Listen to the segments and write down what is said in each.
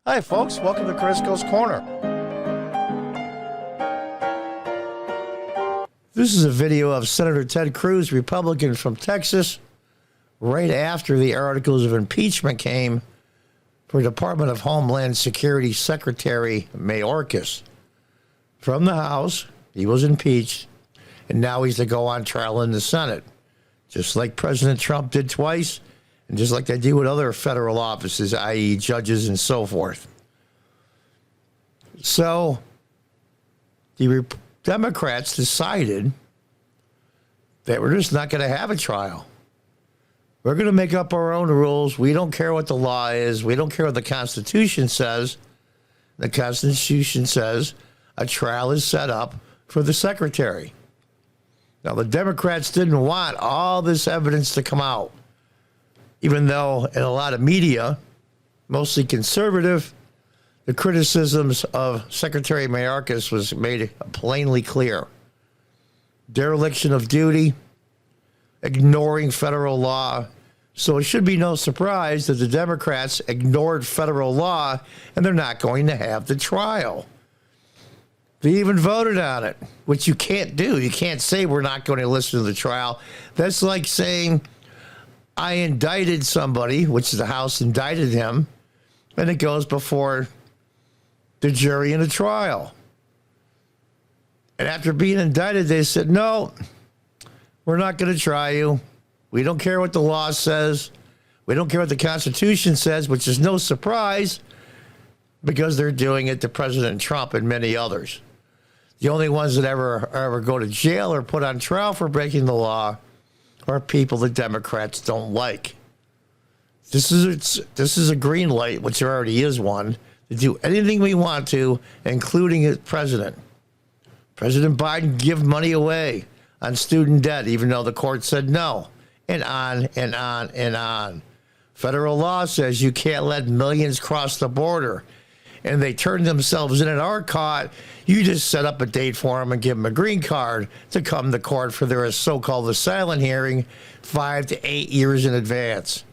Hi, folks. Welcome to Crisco's Corner. This is a video of Senator Ted Cruz, Republican from Texas, right after the articles of impeachment came for Department of Homeland Security Secretary Mayorkas. From the House, he was impeached, and now he's to go on trial in the Senate, just like President Trump did twice, and just like they do with other federal offices, i.e. judges and so forth. So the Democrats decided that we're just not going to have a trial. We're going to make up our own rules. We don't care what the law is. We don't care what the Constitution says. The Constitution says a trial is set up for the secretary. Now, the Democrats didn't want all this evidence to come out, even though in a lot of media, mostly conservative, the criticisms of Secretary Mayorkas was made plainly clear. Dereliction of duty, ignoring federal law. So it should be no surprise that the Democrats ignored federal law and they're not going to have the trial. They even voted on it, which you can't do. You can't say we're not going to listen to the trial. That's like saying I indicted somebody, which the House indicted him, and it goes before the jury in a trial. And after being indicted, they said, no, we're not going to try you. We don't care what the law says. We don't care what the Constitution says, which is no surprise because they're doing it to President Trump and many others. The only ones that ever go to jail or put on trial for breaking the law are people the Democrats don't like. This is a green light, which there already is one, to do anything we want to, including the president. President Biden give money away on student debt, even though the court said no, and on and on and on. Federal law says you can't let millions cross the border, and they turn themselves in and are caught. You just set up a date for them and give them a green card to come to court for their so-called asylum hearing 5 to 8 years in advance.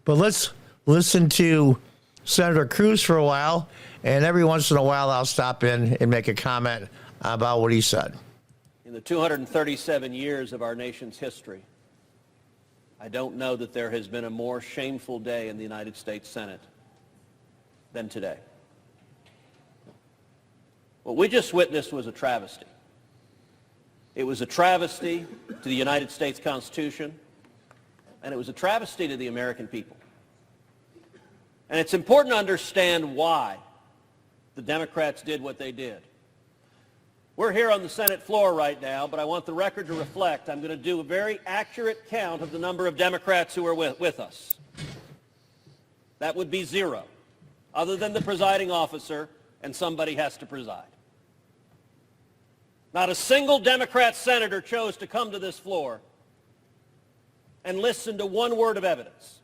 But let's listen to Senator Cruz for a while, and every once in a while I'll stop in and make a comment about what he said. In the 237 years of our nation's history, I don't know that there has been a more shameful day in the United States Senate than today. What we just witnessed was a travesty. It was a travesty to the United States Constitution, and it was a travesty to the American people. And it's important to understand why the Democrats did what they did. We're here on the Senate floor right now, but I want the record to reflect I'm going to do a very accurate count of the number of Democrats who are with us. That would be 0, other than the presiding officer, and somebody has to preside. Not a single Democrat senator chose to come to this floor and listen to one word of evidence.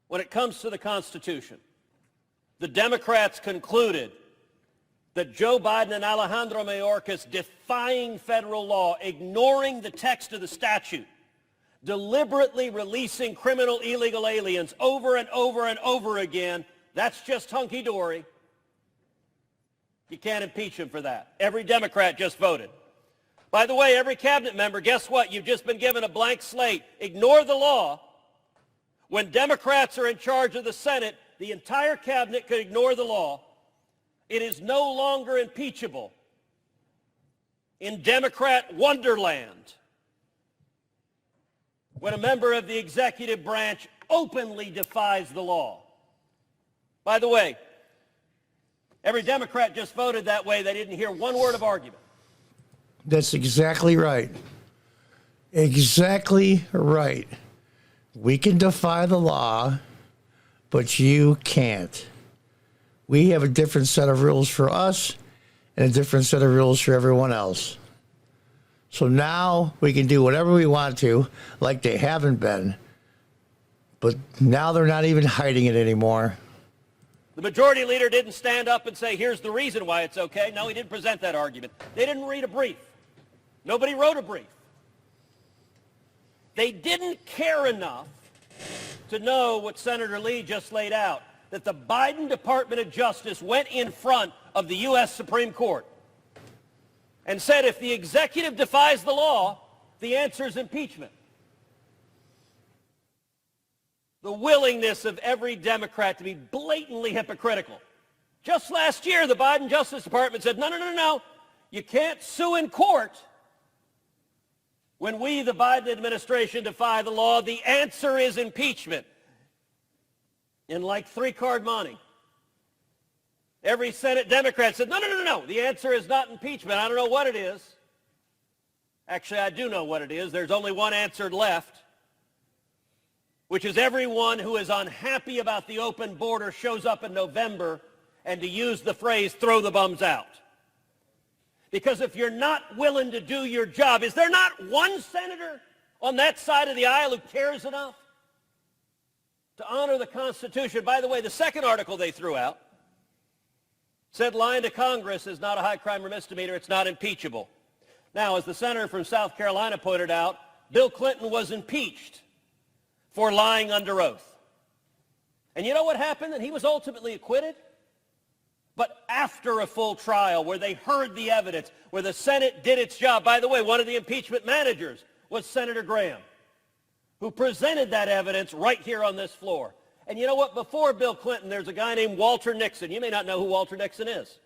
When it comes to the Constitution, the Democrats concluded that Joe Biden and Alejandro Mayorkas, defying federal law, ignoring the text of the statute, deliberately releasing criminal illegal aliens over and over and over again, that's just hunky-dory. You can't impeach him for that. Every Democrat just voted. By the way, every cabinet member, guess what? You've just been given a blank slate. Ignore the law. When Democrats are in charge of the Senate, the entire cabinet could ignore the law. It is no longer impeachable. In Democrat wonderland, when a member of the executive branch openly defies the law. By the way, every Democrat just voted that way. They didn't hear one word of argument. That's exactly right. Exactly right. We can defy the law, but you can't. We have a different set of rules for us and a different set of rules for everyone else. So now we can do whatever we want to, like they haven't been. But now they're not even hiding it anymore. The majority leader didn't stand up and say, here's the reason why it's okay. No, he didn't present that argument. They didn't read a brief. Nobody wrote a brief. They didn't care enough to know what Senator Lee just laid out, that the Biden Department of Justice went in front of the U.S. Supreme Court and said if the executive defies the law, the answer is impeachment. The willingness of every Democrat to be blatantly hypocritical. Just last year, the Biden Justice Department said, no. You can't sue in court when we, the Biden administration, defy the law. The answer is impeachment. In like three-card money. Every Senate Democrat said, no. The answer is not impeachment. I don't know what it is. Actually, I do know what it is. There's only one answer left, which is everyone who is unhappy about the open border shows up in November, and to use the phrase, throw the bums out. Because if you're not willing to do your job, is there not one senator on that side of the aisle who cares enough to honor the Constitution? By the way, the second article they threw out said lying to Congress is not a high crime or misdemeanor, it's not impeachable. Now, as the senator from South Carolina pointed out, Bill Clinton was impeached for lying under oath. And you know what happened? And he was ultimately acquitted. But after a full trial where they heard the evidence, where the Senate did its job. By the way, one of the impeachment managers was Senator Graham, who presented that evidence right here on this floor. And you know what? Before Bill Clinton, there's a guy named Walter Nixon. You may not know who Walter Nixon is.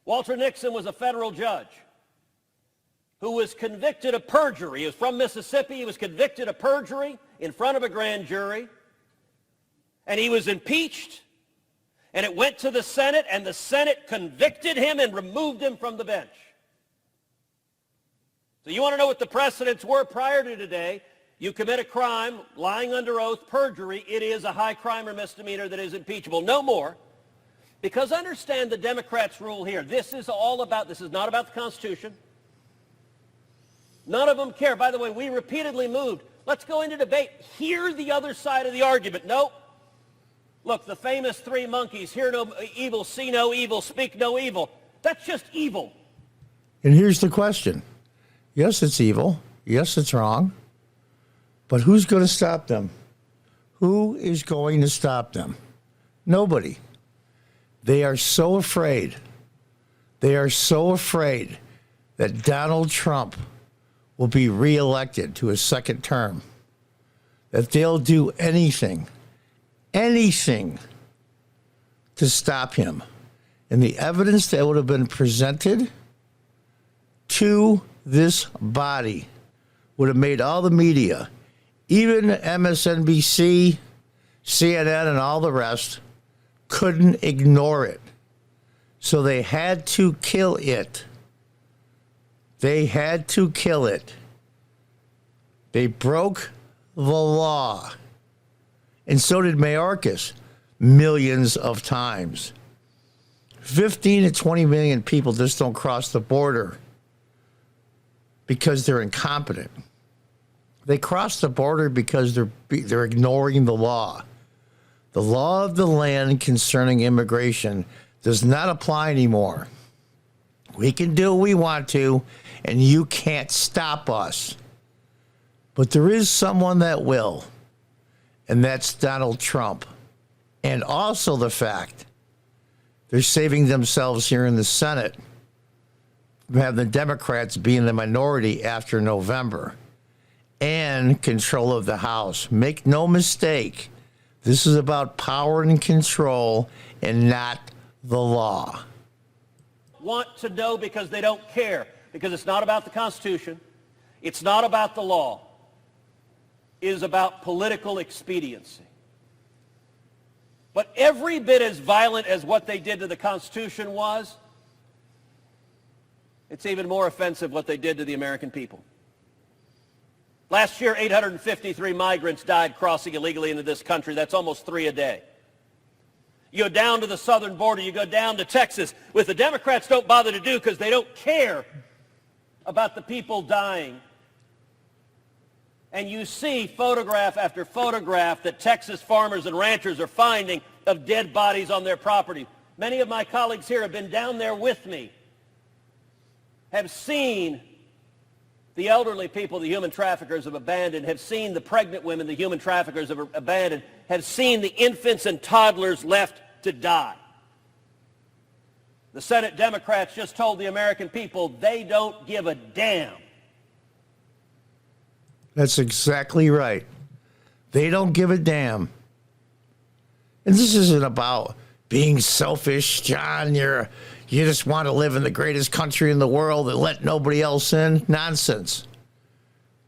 Walter Nixon was a federal judge who was convicted of perjury. He was from Mississippi. He was convicted of perjury in front of a grand jury. And he was impeached. And it went to the Senate, and the Senate convicted him and removed him from the bench. So you want to know what the precedents were prior to today? You commit a crime, lying under oath, perjury, it is a high crime or misdemeanor that is impeachable. No more. Because understand the Democrats' rule here. This is not about the Constitution. None of them care. By the way, we repeatedly moved. Let's go into debate. Hear the other side of the argument. Nope. Look, the famous three monkeys, hear no evil, see no evil, speak no evil. That's just evil. And here's the question. Yes, it's evil. Yes, it's wrong. But who's going to stop them? Who is going to stop them? Nobody. They are so afraid. They are so afraid that Donald Trump will be reelected to a second term, that they'll do anything to stop him. And the evidence that would have been presented to this body would have made all the media, even MSNBC, CNN, and all the rest, couldn't ignore it. So they had to kill it. They had to kill it. They broke the law. And so did Mayorkas millions of times. 15 to 20 million people just don't cross the border because they're incompetent. They cross the border because they're ignoring the law. The law of the land concerning immigration does not apply anymore. We can do what we want to, and you can't stop us. But there is someone that will. And that's Donald Trump. And also the fact they're saving themselves here in the Senate from having the Democrats be in the minority after November and control of the House. Make no mistake, this is about power and control and not the law. Want to know because they don't care, because it's not about the Constitution. It's not about the law. Is about political expediency. But every bit as violent as what they did to the Constitution was, it's even more offensive what they did to the American people. Last year, 853 migrants died crossing illegally into this country. That's almost 3 a day. You go down to the southern border, you go down to Texas, which the Democrats don't bother to do because they don't care about the people dying. And you see photograph after photograph that Texas farmers and ranchers are finding of dead bodies on their property. Many of my colleagues here have been down there with me, have seen The elderly people the human traffickers have abandoned have seen the pregnant women the human traffickers have abandoned, have seen the infants and toddlers left to die. The Senate Democrats just told the American people they don't give a damn. That's exactly right. They don't give a damn. And this isn't about being selfish, John. You just want to live in the greatest country in the world and let nobody else in. Nonsense.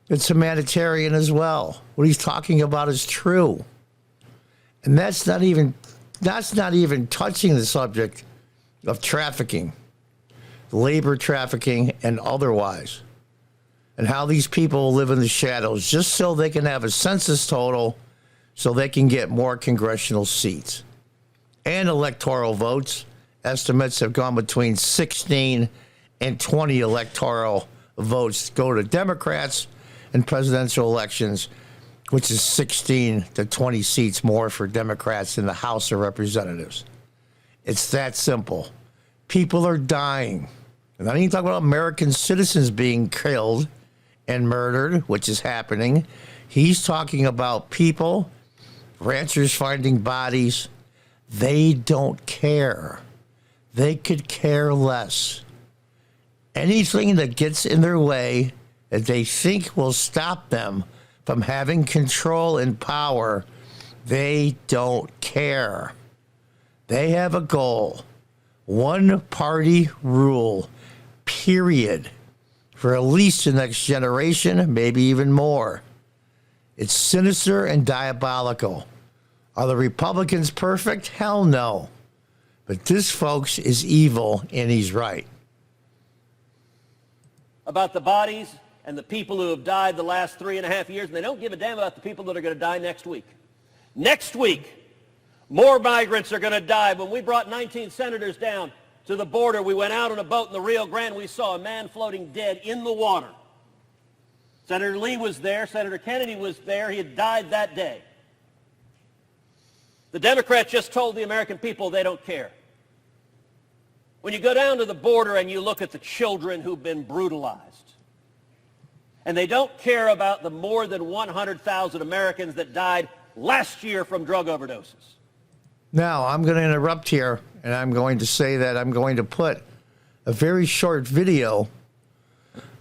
It's humanitarian as well. What he's talking about is true. And that's not even touching the subject of trafficking, labor trafficking, and otherwise, and how these people live in the shadows just so they can have a census total so they can get more congressional seats and electoral votes. Estimates have gone between 16 and 20 electoral votes go to Democrats in presidential elections, which is 16 to 20 seats more for Democrats in the House of Representatives. It's that simple. People are dying. And I didn't talk about American citizens being killed and murdered, which is happening. He's talking about people, ranchers finding bodies. They don't care. They could care less. Anything that gets in their way that they think will stop them from having control and power, they don't care. They have a goal. One party rule, period, for at least the next generation, maybe even more. It's sinister and diabolical. Are the Republicans perfect? Hell no. But this, folks, is evil, and he's right. About the bodies and the people who have died the last 3.5 years, and they don't give a damn about the people that are going to die next week. Next week, more migrants are going to die. When we brought 19 senators down to the border, we went out on a boat in the Rio Grande. We saw a man floating dead in the water. Senator Lee was there. Senator Kennedy was there. He had died that day. The Democrats just told the American people they don't care. When you go down to the border and you look at the children who've been brutalized, and they don't care about the more than 100,000 Americans that died last year from drug overdoses. Now, I'm going to interrupt here, and I'm going to say that I'm going to put a very short video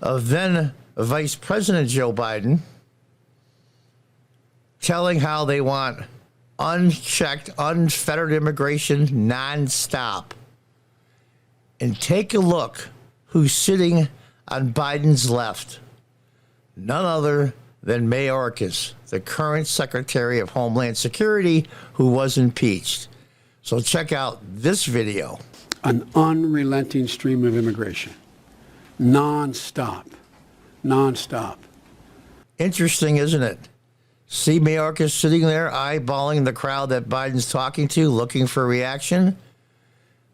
of then Vice President Joe Biden telling how they want unchecked, unfettered immigration nonstop. And take a look who's sitting on Biden's left. None other than Mayorkas, the current Secretary of Homeland Security, who was impeached. So check out this video. An unrelenting stream of immigration. Non-stop. Non-stop. Interesting, isn't it? See Mayorkas sitting there eyeballing the crowd that Biden's talking to, looking for reaction.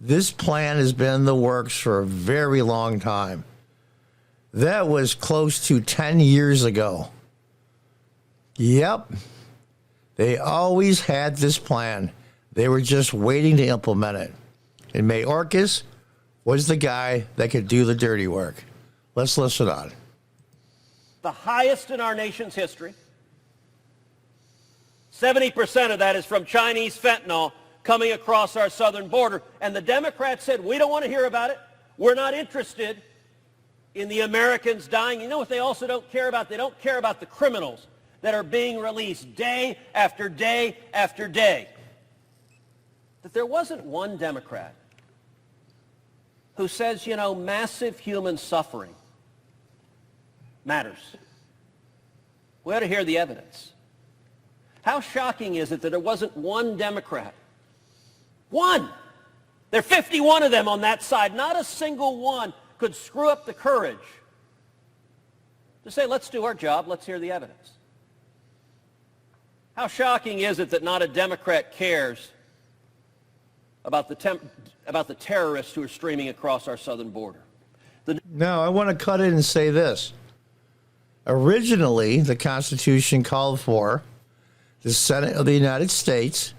This plan has been in the works for a very long time. That was close to 10 years ago. Yep. They always had this plan. They were just waiting to implement it. And Mayorkas was the guy that could do the dirty work. Let's listen on. The highest in our nation's history. 70% of that is from Chinese fentanyl coming across our southern border. And the Democrats said, we don't want to hear about it. We're not interested in the Americans dying. You know what they also don't care about? They don't care about the criminals that are being released day after day after day. That there wasn't one Democrat who says, you know, massive human suffering matters. We ought to hear the evidence. How shocking is it that there wasn't one Democrat? One. There are 51 of them on that side. Not a single one could screw up the courage to say, let's do our job, let's hear the evidence. How shocking is it that not a Democrat cares about the terrorists who are streaming across our southern border? Now, I want to cut in and say this. Originally, the Constitution called for the Senate of the United States,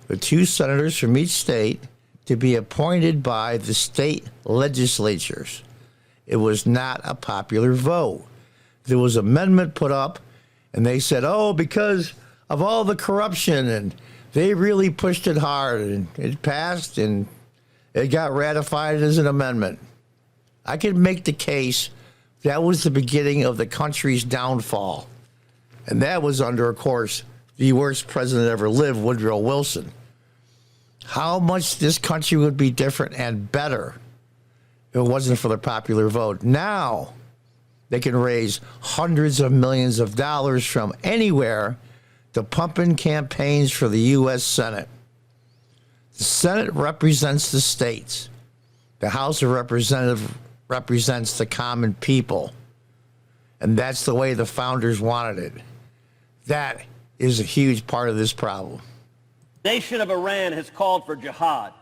the 2 senators from each state, to be appointed by the state legislatures. It was not a popular vote. there was an amendment put up, and they said, oh, because of all the corruption, and they really pushed it hard, and it passed, and it got ratified as an amendment. I could make the case that was the beginning of the country's downfall. And that was under, of course, the worst president ever lived, Woodrow Wilson. How much this country would be different and better if it wasn't for the popular vote. Now they can raise hundreds of millions of dollars from anywhere to pump in campaigns for the U.S. Senate. The Senate represents the states. The House of Representatives represents the common people. And that's the way the founders wanted it. That is a huge part of this problem. The nation of Iran has called for jihad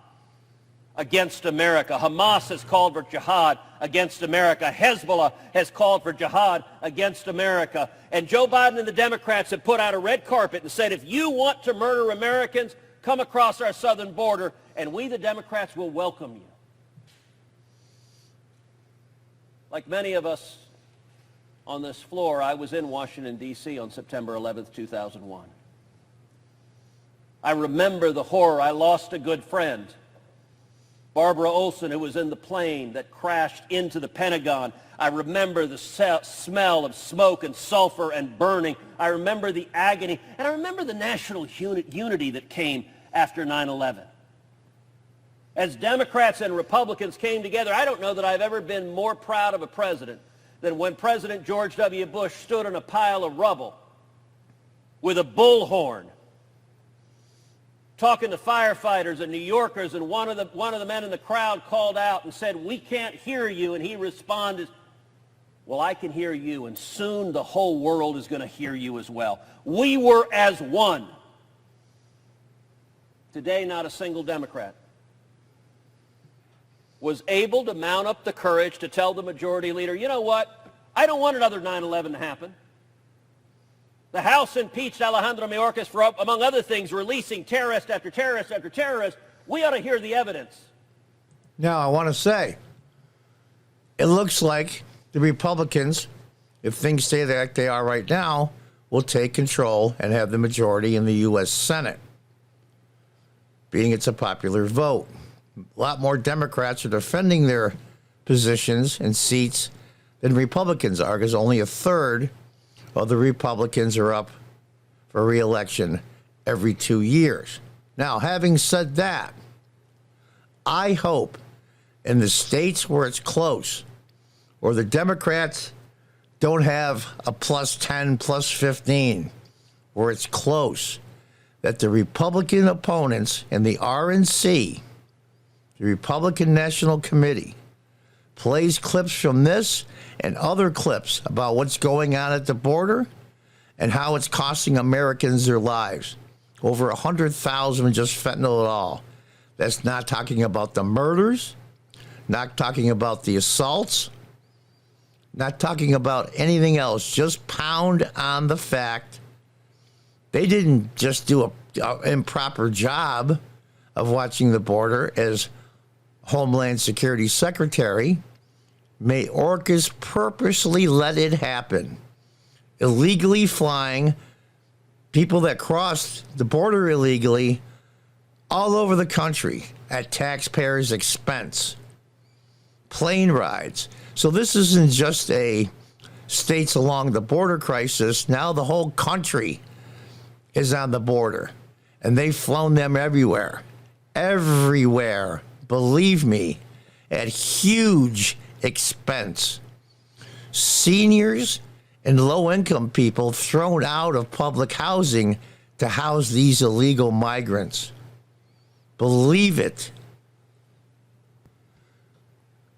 against America. Hamas has called for jihad against America. Hezbollah has called for jihad against America. And Joe Biden and the Democrats have put out a red carpet and said, if you want to murder Americans, come across our southern border, and we, the Democrats, will welcome you. Like many of us on this floor, I was in Washington, D.C. on September 11th, 2001. I remember the horror. I lost a good friend, Barbara Olson, who was in the plane that crashed into the Pentagon. I remember the smell of smoke and sulfur and burning. I remember the agony, and I remember the national unity that came after 9/11. As Democrats and Republicans came together, I don't know that I've ever been more proud of a president than when President George W. Bush stood on a pile of rubble with a bullhorn talking to firefighters and New Yorkers, and one of the men in the crowd called out and said, "We can't hear you," and he responded, "Well, I can hear you, and soon the whole world is going to hear you as well." We were as one. Today, not a single Democrat was able to mount up the courage to tell the majority leader, you know what, I don't want another 9/11 to happen. The House impeached Alejandro Mayorkas for, among other things, releasing terrorist after terrorist after terrorist. We ought to hear the evidence. Now, I want to say, it looks like the Republicans, if things stay like they are right now, will take control and have the majority in the U.S. Senate, being it's a popular vote. A lot more Democrats are defending their positions and seats than Republicans are, because only a third of the Republicans are up for re-election every 2 years. Now, having said that, I hope in the states where it's close, or the Democrats don't have a plus 10, plus 15, where it's close, that the Republican opponents in the RNC, the Republican National Committee, plays clips from this and other clips about what's going on at the border and how it's costing Americans their lives. Over 100,000 just fentanyl at all. That's not talking about the murders, not talking about the assaults, not talking about anything else. Just pound on the fact they didn't just do an improper job of watching the border as Homeland Security Secretary. Mayorkas purposely let it happen, illegally flying people that crossed the border illegally all over the country at taxpayers' expense, plane rides. So this isn't just a states along the border crisis. Now the whole country is on the border, and they've flown them everywhere, believe me, at huge expense. Seniors and low-income people thrown out of public housing to house these illegal migrants. Believe it.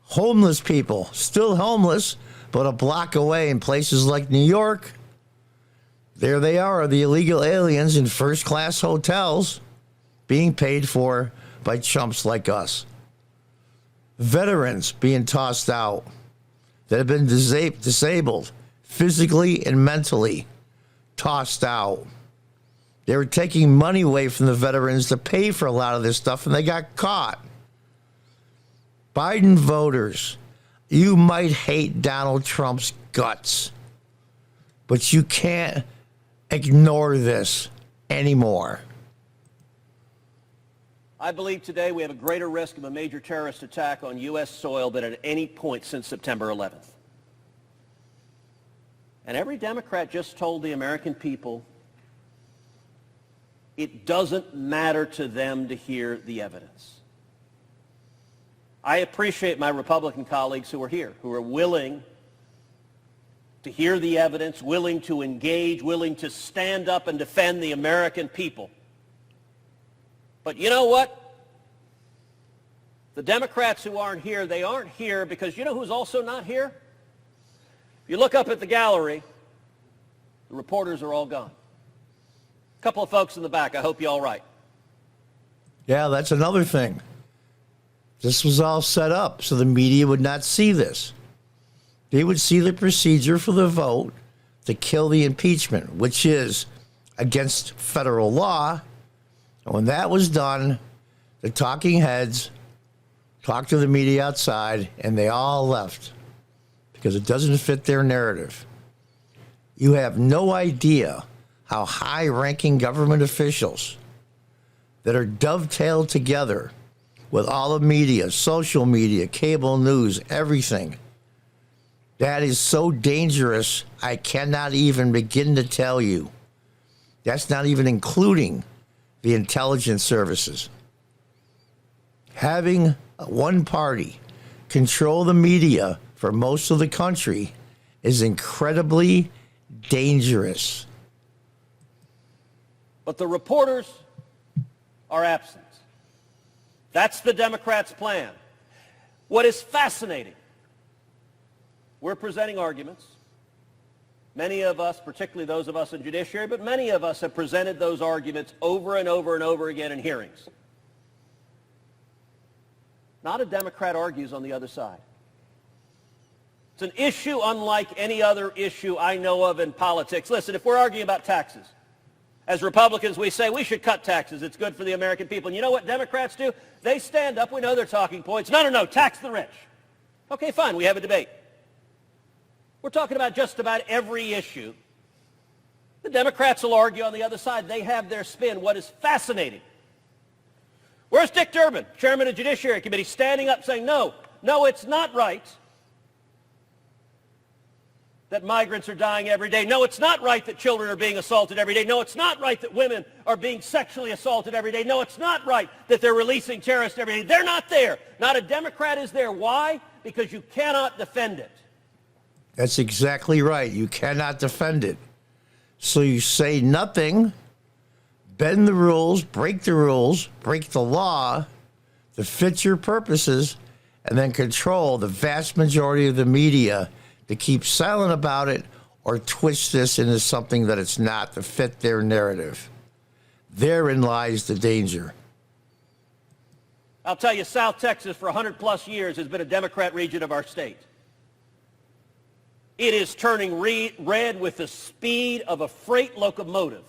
Homeless people, still homeless, but a block away in places like New York. There they are, the illegal aliens in first-class hotels being paid for by chumps like us. Veterans being tossed out that have been disabled physically and mentally, tossed out. They were taking money away from the veterans to pay for a lot of this stuff, and they got caught. Biden voters, you might hate Donald Trump's guts, But you can't ignore this anymore. I believe today we have a greater risk of a major terrorist attack on U.S. soil than at any point since September 11th. And every Democrat just told the American people it doesn't matter to them to hear the evidence. I appreciate my Republican colleagues who are here, who are willing to hear the evidence, willing to engage, willing to stand up and defend the American people. But you know what? The Democrats who aren't here, they aren't here because you know who's also not here? If you look up at the gallery, the reporters are all gone. A couple of folks in the back, I hope you all right. Yeah, that's another thing. This was all set up so the media would not see this. They would see the procedure for the vote to kill the impeachment, which is against federal law. And when that was done, the talking heads talked to the media outside, and they all left because it doesn't fit their narrative. You have no idea how high-ranking government officials that are dovetailed together with all the media, social media, cable news, everything. That is so dangerous, I cannot even begin to tell you. That's not even including the intelligence services. Having one party control the media for most of the country is incredibly dangerous. But the reporters are absent. That's the Democrats' plan. What is fascinating, we're presenting arguments. Many of us, particularly those of us in judiciary, but many of us have presented those arguments over and over and over again in hearings. Not a Democrat argues on the other side. It's an issue unlike any other issue I know of in politics. Listen, if we're arguing about taxes, as Republicans, we say we should cut taxes. It's good for the American people. And you know what Democrats do? They stand up. We know their talking points. No, tax the rich. Okay, fine. We have a debate. We're talking about just about every issue. The Democrats will argue on the other side. They have their spin. What is fascinating? Where's Dick Durbin, chairman of the Judiciary Committee, standing up saying, no, it's not right that migrants are dying every day. No, it's not right that children are being assaulted every day. No, it's not right that women are being sexually assaulted every day. No, it's not right that they're releasing terrorists every day. They're not there. Not a Democrat is there. Why? Because you cannot defend it. That's exactly right. You cannot defend it. So you say nothing, bend the rules, break the law to fit your purposes, and then control the vast majority of the media to keep silent about it or twist this into something that it's not to fit their narrative. Therein lies the danger. I'll tell you, South Texas for 100-plus years has been a Democrat region of our state. It is turning red with the speed of a freight locomotive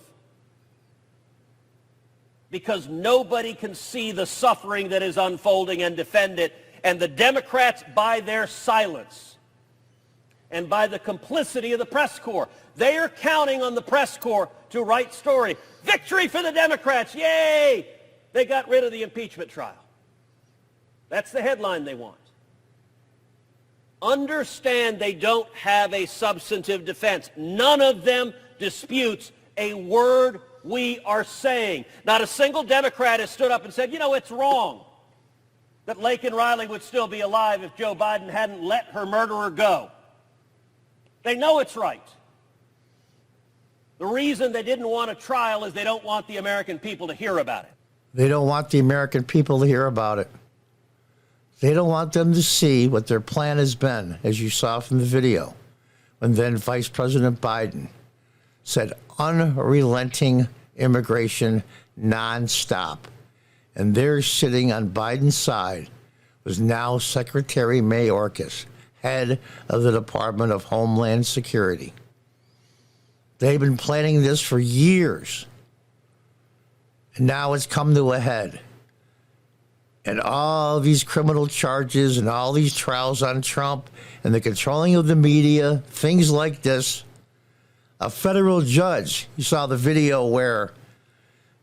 because nobody can see the suffering that is unfolding and defend it. And the Democrats, by their silence and by the complicity of the press corps, they are counting on the press corps to write story. Victory for the Democrats. Yay! They got rid of the impeachment trial. That's the headline they want. Understand they don't have a substantive defense. None of them disputes a word we are saying. Not a single Democrat has stood up and said, it's wrong that Laken Riley would still be alive if Joe Biden hadn't let her murderer go. They know it's right. The reason they didn't want a trial is they don't want the American people to hear about it. They don't want the American people to hear about it. They don't want them to see what their plan has been, as you saw from the video, when then Vice President Biden said unrelenting immigration nonstop. And there sitting on Biden's side was now Secretary Mayorkas, head of the Department of Homeland Security. They've been planning this for years. And now it's come to a head. And all these criminal charges and all these trials on Trump and the controlling of the media, things like this, A federal judge, you saw the video where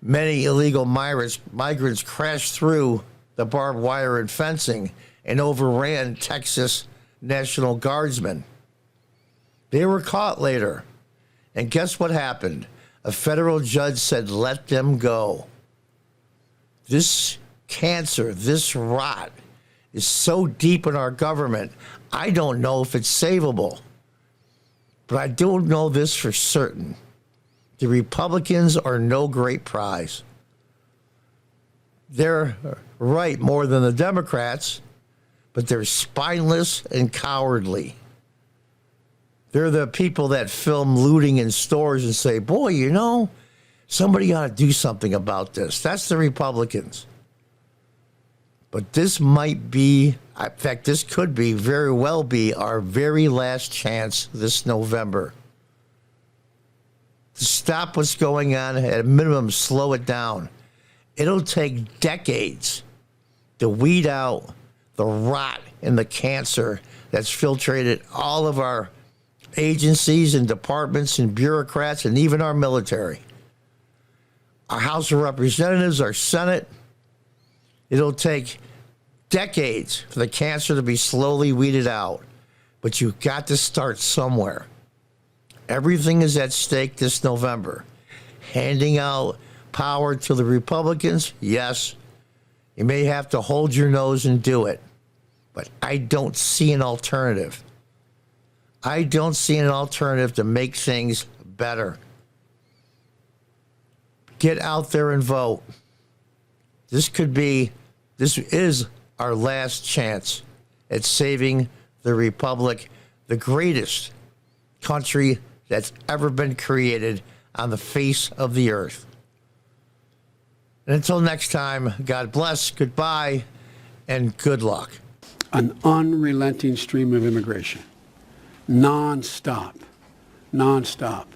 many illegal migrants crashed through the barbed wire and fencing and overran Texas National Guardsmen. They were caught later. And guess what happened? A federal judge said, let them go. This cancer, this rot is so deep in our government, I don't know if it's savable. But I don't know this for certain. The Republicans are no great prize. They're right more than the Democrats, but they're spineless and cowardly. They're the people that film looting in stores and say, boy, you know, somebody ought to do something about this. That's the Republicans. But this might be, in fact, this could be, very well be, our very last chance this November to stop what's going on, at a minimum, slow it down. It'll take decades to weed out the rot and the cancer that's filtrated all of our agencies and departments and bureaucrats and even our military. Our House of Representatives, our Senate. It'll take decades for the cancer to be slowly weeded out, but you've got to start somewhere. Everything is at stake this November. Handing out power to the Republicans, yes. You may have to hold your nose and do it, but I don't see an alternative. I don't see an alternative to make things better. Get out there and vote. This is our last chance at saving the Republic, the greatest country that's ever been created on the face of the earth. And until next time, God bless, goodbye, and good luck. An unrelenting stream of immigration. Non-stop. Non-stop.